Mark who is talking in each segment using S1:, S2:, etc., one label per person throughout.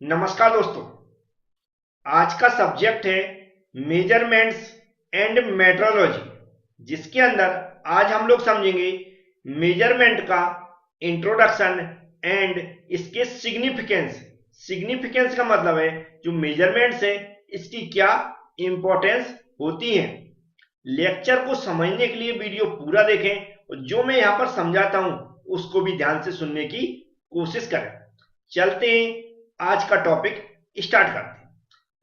S1: नमस्कार दोस्तों। आज का सब्जेक्ट है मेजरमेंट्स एंड मेट्रोलॉजी, जिसके अंदर आज हम लोग समझेंगे मेजरमेंट का इंट्रोडक्शन एंड इसके सिग्निफिकेंस। सिग्निफिकेंस का मतलब है जो मेजरमेंट्स है इसकी क्या इंपॉर्टेंस होती है। लेक्चर को समझने के लिए वीडियो पूरा देखें और जो मैं यहां पर समझाता हूं उसको भी ध्यान से सुनने की कोशिश करें। चलते हैं, आज का टॉपिक स्टार्ट करते हैं।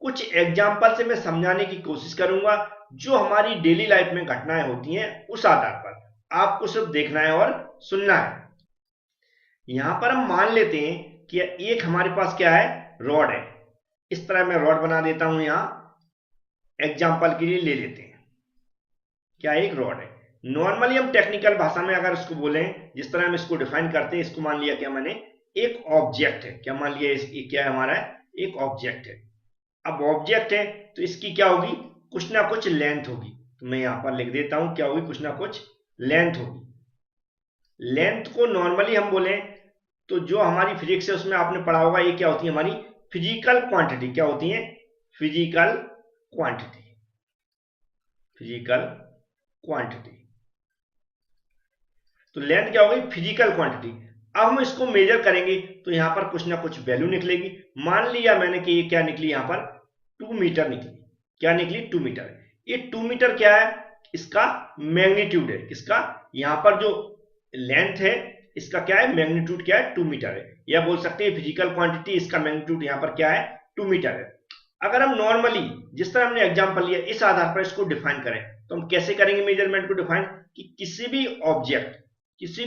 S1: कुछ एग्जाम्पल से मैं समझाने की कोशिश करूंगा जो हमारी डेली लाइफ में घटनाएं होती हैं, उस आधार पर आपको सिर्फ देखना है और सुनना है। यहां पर हम मान लेते हैं कि एक हमारे पास क्या है, रॉड है। इस तरह मैं रॉड बना देता हूं, यहां एग्जाम्पल के लिए ले लेते हैं। क्या एक रॉड है। नॉर्मली हम टेक्निकल भाषा में अगर इसको बोलें, जिस तरह हम इसको डिफाइन करते हैं, इसको मान लिया क्या मैंने, एक ऑब्जेक्ट है। क्या मान लिया, क्या है हमारा, एक ऑब्जेक्ट है। अब ऑब्जेक्ट है तो इसकी क्या होगी, कुछ ना कुछ लेंथ होगी। तो मैं यहां पर लिख देता हूं क्या होगी, कुछ ना कुछ लेंथ होगी। लेंथ को नॉर्मली हम बोले तो जो हमारी फिजिक्स है उसमें आपने पढ़ा होगा, ये क्या होती है हमारी फिजिकल क्वांटिटी। क्या होती है, फिजिकल क्वांटिटी। Physical quantity. तो लेंथ क्या हो गई, फिजिकल क्वांटिटी। अब हम इसको मेजर करेंगे तो यहां पर कुछ ना कुछ वैल्यू निकलेगी। मान लिया मैंने कि ये क्या निकली, यहां पर 2 मीटर निकली। क्या निकली, 2 मीटर। ये 2 मीटर क्या है, इसका मैग्नीट्यूड है। किसका, यहां पर जो लेंथ है इसका क्या है, मैग्नीट्यूड क्या है, 2 मीटर है। या बोल सकते हैं फिजिकल क्वांटिटी, इसका मैग्नीट्यूड यहां पर क्या है, 2 मीटर है। अगर हम नॉर्मली जिस तरह हमने एग्जांपल लिया इस आधार पर इसको डिफाइन करें तो हम कैसे करेंगे मेजरमेंट को डिफाइन, कि किसी भी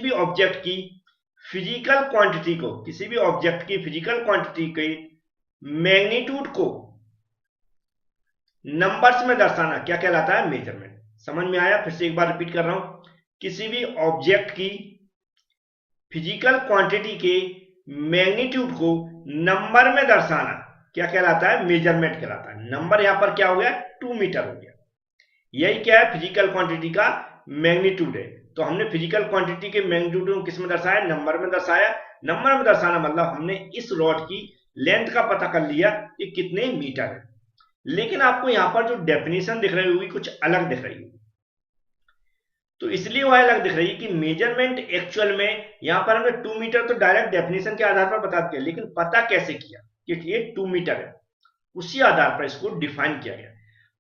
S1: ऑब्जेक्ट की फिजिकल क्वांटिटी को, किसी भी ऑब्जेक्ट की फिजिकल क्वांटिटी के मैग्नीट्यूड को नंबर्स में दर्शाना क्या कहलाता है, मेजरमेंट। समझ में आया, फिर से एक बार रिपीट कर रहा हूं। किसी भी ऑब्जेक्ट की फिजिकल क्वांटिटी के मैग्नीट्यूड को नंबर में दर्शाना क्या कहलाता है, मेजरमेंट कहलाता है। नंबर यहां पर क्या हो गया, 2 मीटर हो गया। यही क्या है, फिजिकल क्वांटिटी का मैग्नीट्यूड है। तो हमने फिजिकल क्वांटिटी के मैग्नीट्यूड को किस में दर्शाया, नंबर में दर्शाया। नंबर में दर्शाना मतलब हमने इस रॉड की लेंथ का पता कर लिया कि कितने मीटर है। लेकिन आपको यहां पर जो डेफिनेशन दिख रही होगी कुछ अलग दिख रही होगी। तो इसलिए वह अलग दिख रही है कि मेजरमेंट एक्चुअल में यहां पर हमने 2 मीटर तो डायरेक्ट डेफिनेशन के आधार पर बता दिया, लेकिन पता कैसे किया कि ये 2 मीटर है, उसी आधार पर इसको डिफाइन किया गया।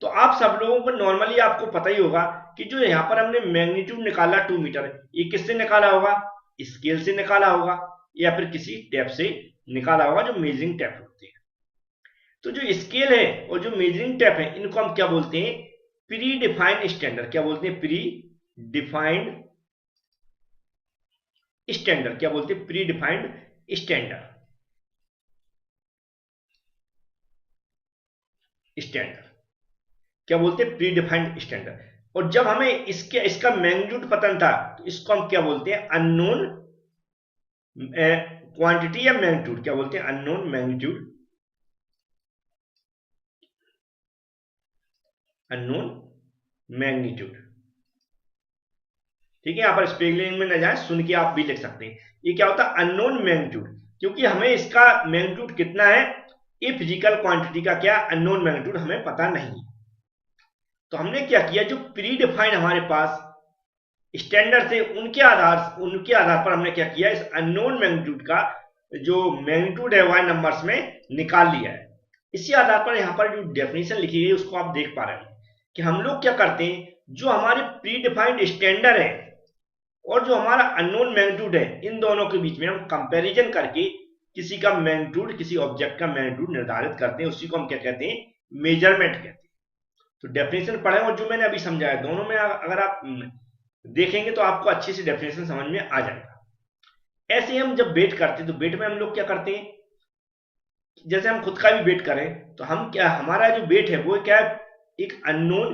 S1: तो आप सब लोगों को नॉर्मली आपको पता ही होगा कि जो यहां पर हमने मैग्नीट्यूड निकाला 2 मीटर, ये किससे निकाला होगा, स्केल से निकाला होगा या फिर किसी टेप से निकाला होगा, जो मेजरिंग टेप होती है। तो जो स्केल है और जो मेजरिंग टेप है इनको हम क्या बोलते हैं, प्री डिफाइंड स्टैंडर्ड। क्या बोलते हैं, प्री डिफाइंड स्टैंडर्ड। क्या बोलते हैं, प्री डिफाइंड स्टैंडर्ड। स्टैंडर्ड क्या बोलते हैं, प्री डिफाइंड स्टैंडर्ड। और जब हमें इसका मैग्नीट्यूड पता था तो इसको हम क्या बोलते हैं, अननोन क्वांटिटी या मैग्नीट्यूड। क्या बोलते हैं, अननोन मैग्नीट्यूड, अननोन मैग्नीट्यूड। ठीक है, यहां पर स्पेलिंग में न जाए, सुन के आप भी लिख सकते हैं। ये क्या होता है, अननोन मैग्नीट्यूड, क्योंकि हमें इसका मैग्नीट्यूड कितना है, ये फिजिकल क्वांटिटी का क्या अननोन मैग्नीट्यूड हमें पता नहीं। तो हमने क्या किया, जो प्री डिफाइंड हमारे पास स्टैंडर्ड थे उनके आधार पर हमने क्या किया, इस अननोन मैग्नीट्यूड का जो मैग्नीट्यूड है वह नंबर्स में निकाल लिया है। इसी आधार पर यहां पर जो डेफिनेशन लिखी गई उसको आप देख पा रहे हैं कि हम लोग क्या करते हैं, जो हमारे प्री डिफाइंड स्टैंडर्ड है और जो हमारा अननोन मैग्नीट्यूड है, इन दोनों के बीच में हम कंपैरिजन करके किसी का मैग्नीट्यूड, किसी ऑब्जेक्ट का मैग्नीट्यूड निर्धारित करते हैं। उसी को हम क्या कहते हैं, मेजरमेंट कहते हैं। तो डेफिनेशन पढ़े और जो मैंने अभी समझाया, दोनों में अगर आप देखेंगे तो आपको अच्छी सी डेफिनेशन समझ में आ जाएगा। ऐसे हम जब वेट करते हैं तो वेट में हम लोग क्या करते हैं, जैसे हम खुद का भी वेट करें तो हम क्या, हमारा जो वेट है वो क्या है, एक अननोन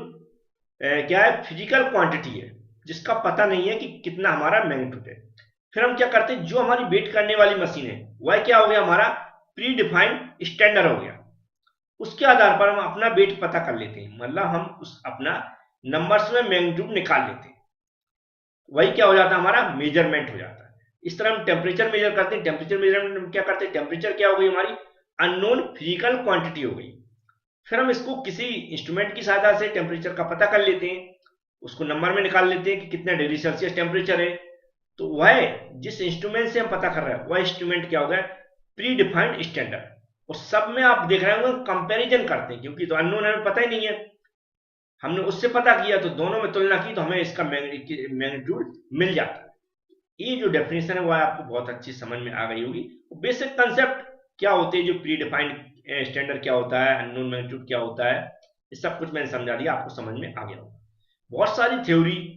S1: क्या है, फिजिकल क्वांटिटी है जिसका पता नहीं है कि कितना हमारा मैग्नीट्यूड है। फिर हम क्या करते हैं, जो हमारी वेट करने वाली मशीन है वह क्या हो गया, हमारा प्री डिफाइंड स्टैंडर्ड हो गया। उसके आधार पर हम अपना वेट पता कर लेते हैं, मतलब हम उस अपना नंबर्स में मैग्नीट्यूड निकाल लेते हैं। वही क्या हो जाता है, हमारा मेजरमेंट हो जाता है। इस तरह हम टेम्परेचर मेजर करते हैं। टेम्परेचर मेजरमेंट में क्या करते हैं, टेम्परेचर क्या हो गई हमारी, अननोन फिजिकल क्वांटिटी हो गई। फिर हम इसको किसी इंस्ट्रूमेंट की सहायता से टेम्परेचर का पता कर लेते हैं, उसको नंबर में निकाल लेते हैं कि कितना डिग्री सेल्सियस टेम्परेचर है। तो वह जिस इंस्ट्रूमेंट से हम पता कर रहे हैं वह इंस्ट्रूमेंट क्या होगा, प्री डिफाइंड स्टैंडर्ड। और सब में आप देख रहे होंगे कंपैरिजन करते हैं, क्योंकि तो अननोन हमें पता ही नहीं है, हमने उससे पता किया तो दोनों में तुलना की तो हमें इसका मैग्नीट्यूड मिल जाता है। ये जो डेफिनेशन है वो आपको बहुत अच्छी समझ में आ गई होगी। बेसिक कंसेप्ट क्या होते हैं, जो प्री डिफाइंड स्टैंडर्ड क्या होता है, अननोन मैग्नीट्यूड क्या होता है, ये सब कुछ मैंने समझा दिया, आपको समझ में आ गया होगा। बहुत सारी थ्योरी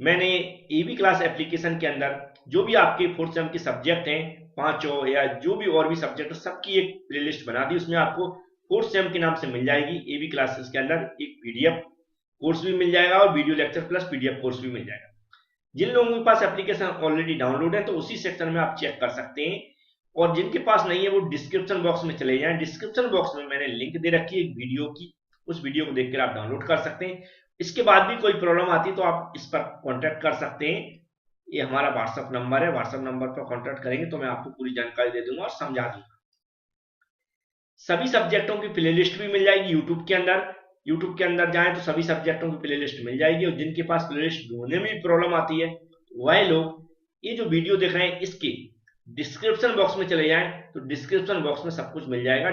S1: मैंने एबी क्लास एप्लीकेशन के अंदर जो भी आपके फोर्थ सेम के सब्जेक्ट हैं पांचों या जो भी और भी सब्जेक्ट है सबकी एक प्लेलिस्ट बना दी, उसमें आपको फोर्थ सेम के नाम से मिल जाएगी। एबी क्लासेस के अंदर एक पीडीएफ कोर्स भी मिल जाएगा और video lecture plus PDF course भी मिल जाएगा। जिन लोगों के पास एप्लीकेशन ऑलरेडी डाउनलोड है तो उसी सेक्शन में आप चेक कर सकते हैं, और जिनके पास नहीं है वो डिस्क्रिप्शन बॉक्स में चले जाएं। डिस्क्रिप्शन बॉक्स में मैंने लिंक दे रखी है एक वीडियो की, उस वीडियो को देखकर आप डाउनलोड कर सकते हैं। इसके बाद भी कोई प्रॉब्लम आती तो आप इस पर कॉन्टैक्ट कर सकते हैं, ये हमारा व्हाट्सएप नंबर है, व्हाट्सएप नंबर पर कॉन्टैक्ट करेंगे तो मैं आपको पूरी जानकारी दे दूंगा और समझा दूंगा। सभी सब्जेक्टों की प्लेलिस्ट भी मिल जाएगी यूट्यूब के अंदर। यूट्यूब के अंदर जाएं तो सभी सब्जेक्टों की प्लेलिस्ट मिल जाएगी, और जिनके पास प्लेलिस्ट ढूंढने में भी प्रॉब्लम आती है वह लोग ये जो वीडियो देख रहे हैं इसके डिस्क्रिप्शन बॉक्स में चले जाएं, तो डिस्क्रिप्शन बॉक्स में सब कुछ मिल जाएगा।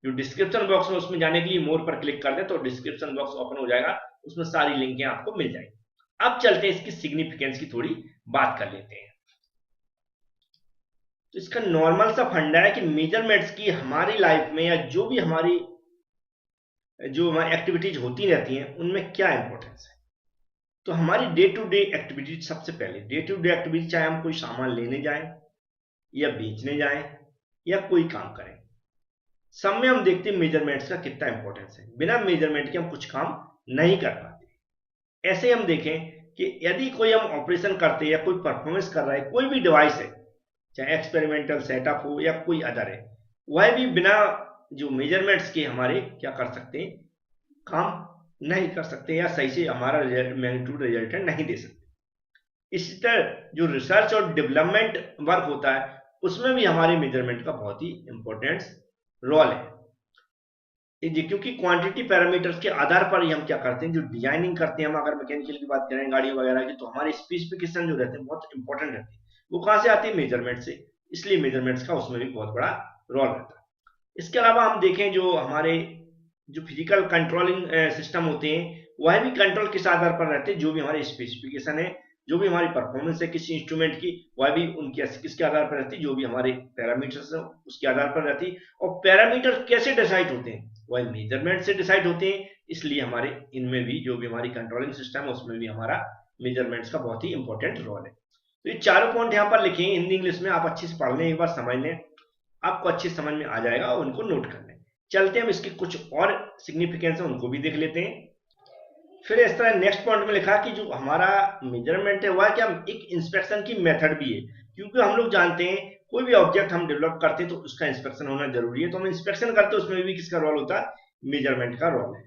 S1: जो डिस्क्रिप्शन बॉक्स में उसमें जाने के लिए मोर पर क्लिक कर दें तो डिस्क्रिप्शन बॉक्स ओपन हो जाएगा, उसमें सारी लिंकें आपको मिल जाएंगी। अब चलते हैं इसकी सिग्निफिकेंस की थोड़ी बात कर लेते हैं। तो इसका नॉर्मल सा फंडा है कि मेजरमेंट्स की हमारी लाइफ में या जो भी हमारी एक्टिविटीज होती रहती हैं उनमें क्या इंपॉर्टेंस है। तो हमारी डे टू डे एक्टिविटी, सबसे पहले डे टू डे एक्टिविटी, चाहे हम कोई सामान लेने जाएं या बेचने जाएं या कोई काम करें, सब में हम देखते हैं मेजरमेंट्स का कितना इंपॉर्टेंस है। बिना मेजरमेंट के हम कुछ काम नहीं कर पाते। ऐसे हम देखें कि यदि कोई हम ऑपरेशन करते हैं या कोई परफॉर्मेंस कर रहा है, कोई भी डिवाइस है, चाहे एक्सपेरिमेंटल सेटअप हो या कोई अदर है, वह भी बिना जो मेजरमेंट्स के हमारे क्या कर सकते हैं, काम नहीं कर सकते या सही से हमारा मैग्नीट्यूड रिजल्टेंट नहीं दे सकते। इसी तरह जो रिसर्च और डेवलपमेंट वर्क होता है उसमें भी हमारे मेजरमेंट का बहुत ही इंपॉर्टेंट रोल है, क्योंकि क्वांटिटी पैरामीटर्स के आधार पर ही हम क्या करते हैं, जो डिजाइनिंग करते हैं हम, अगर मैकेनिकल की बात करें गाड़ियों वगैरह की, तो हमारे स्पेसिफिकेशन जो रहते हैं बहुत इंपॉर्टेंट रहते हैं। वो कहां से आती है, मेजरमेंट से, इसलिए मेजरमेंट्स का उसमें भी बहुत बड़ा रोल रहता है। इसके अलावा हम देखें जो हमारे जो फिजिकल कंट्रोलिंग सिस्टम होते हैं वह भी कंट्रोल किस आधार पर रहते हैं, जो भी हमारे स्पेसिफिकेशन है, जो भी हमारी परफॉर्मेंस है किसी इंस्ट्रूमेंट की, वह भी उनकी किसके आधार पर रहती है, जो भी हमारे पैरामीटर्स है उसके आधार पर रहती है। और पैरामीटर कैसे डिसाइड होते हैं, वह मेजरमेंट से डिसाइड होते हैं, इसलिए हमारे इनमें भी जो भी हमारी कंट्रोलिंग सिस्टम है उसमें भी हमारा मेजरमेंट्स का बहुत ही इंपॉर्टेंट रोल है। तो ये चारों पॉइंट यहाँ पर लिखे हैं हिंदी इंग्लिश में, आप अच्छे से पढ़ लें, एक बार समझ लें, आपको अच्छे समझ में आ जाएगा और उनको नोट कर लें। चलते हैं, हम इसके कुछ और सिग्निफिकेंस है उनको भी देख लेते हैं। फिर इस तरह नेक्स्ट पॉइंट में लिखा कि जो हमारा मेजरमेंट है वह क्या एक इंस्पेक्शन की मेथड भी है, क्योंकि हम लोग जानते हैं कोई भी ऑब्जेक्ट हम डेवलप करते हैं तो उसका इंस्पेक्शन होना जरूरी है, तो हम इंस्पेक्शन करते हैं उसमें भी किसका रोल होता है, मेजरमेंट का रोल है।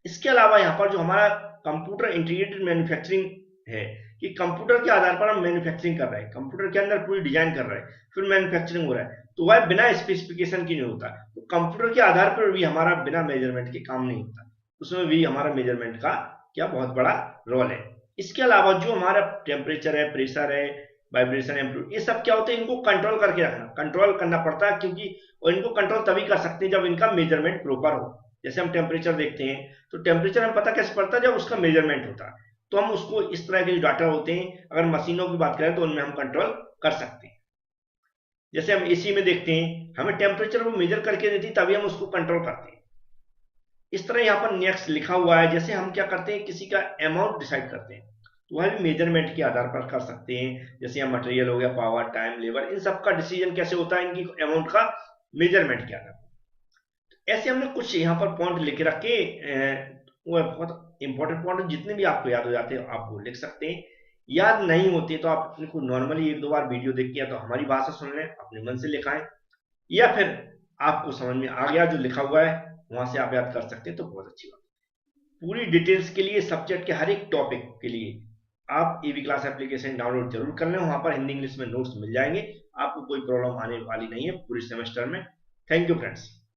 S1: इसके अलावा यहाँ पर जो हमारा कंप्यूटर इंटीग्रेटेड मैन्युफैक्चरिंग है कि कंप्यूटर के आधार पर हम मैन्युफैक्चरिंग कर रहे हैं, कंप्यूटर के अंदर पूरी डिजाइन कर रहे हैं फिर मैन्युफैक्चरिंग हो रहा है, तो वह बिना स्पेसिफिकेशन की नहीं होता। तो कंप्यूटर के आधार पर भी हमारा बिना मेजरमेंट के काम नहीं होता, उसमें भी हमारा मेजरमेंट का क्या बहुत बड़ा रोल है। इसके अलावा जो हमारा टेम्परेचर है, प्रेशर है, वाइब्रेशन, एम्पलीट्यूड, ये सब क्या होते हैं, इनको कंट्रोल करके रखना, कंट्रोल करना पड़ता है, क्योंकि और इनको कंट्रोल तभी कर सकते हैं जब इनका मेजरमेंट प्रॉपर हो। जैसे हम टेम्परेचर देखते हैं तो टेम्परेचर हमें पता कैसे पड़ता है, जब उसका मेजरमेंट होता है, तो हम उसको इस तरह के जो डाटा होते हैं, अगर मशीनों की बात करें तो उनमें हम कंट्रोल कर सकते हैं। जैसे हम एसी में देखते हैं, हमें टेम्परेचर वो मेजर करके देती तभी हम उसको कंट्रोल करते हैं। इस तरह यहाँ पर नेक्स्ट लिखा हुआ है, जैसे हम क्या करते हैं, किसी का अमाउंट डिसाइड करते हैं तो वह भी मेजरमेंट के आधार पर कर सकते हैं। जैसे यहाँ मटेरियल हो गया, पावर, टाइम, लेबर, इन सब का डिसीजन कैसे होता है, इनकी अमाउंट का मेजरमेंट के आधार पर। ऐसे हमने कुछ यहाँ पर पॉइंट लिख रखे, वो बहुत इंपॉर्टेंट पॉइंट, जितने भी आपको याद हो जाते हैं आप वो लिख सकते हैं। याद नहीं होते तो आप इनको नॉर्मली एक दो बार वीडियो देख के या तो हमारी भाषा सुन लें, अपने मन से लिखाएं, या फिर आपको समझ में आ गया जो लिखा हुआ है वहां से आप याद कर सकते हैं तो बहुत अच्छी बात। पूरी डिटेल्स के लिए सब्जेक्ट के हर एक टॉपिक के लिए आप एबी क्लास एप्लीकेशन डाउनलोड जरूर कर लें, वहां पर हिंदी इंग्लिश में नोट्स मिल जाएंगे, आपको कोई प्रॉब्लम आने वाली नहीं है पूरे सेमेस्टर में। Thank you friends.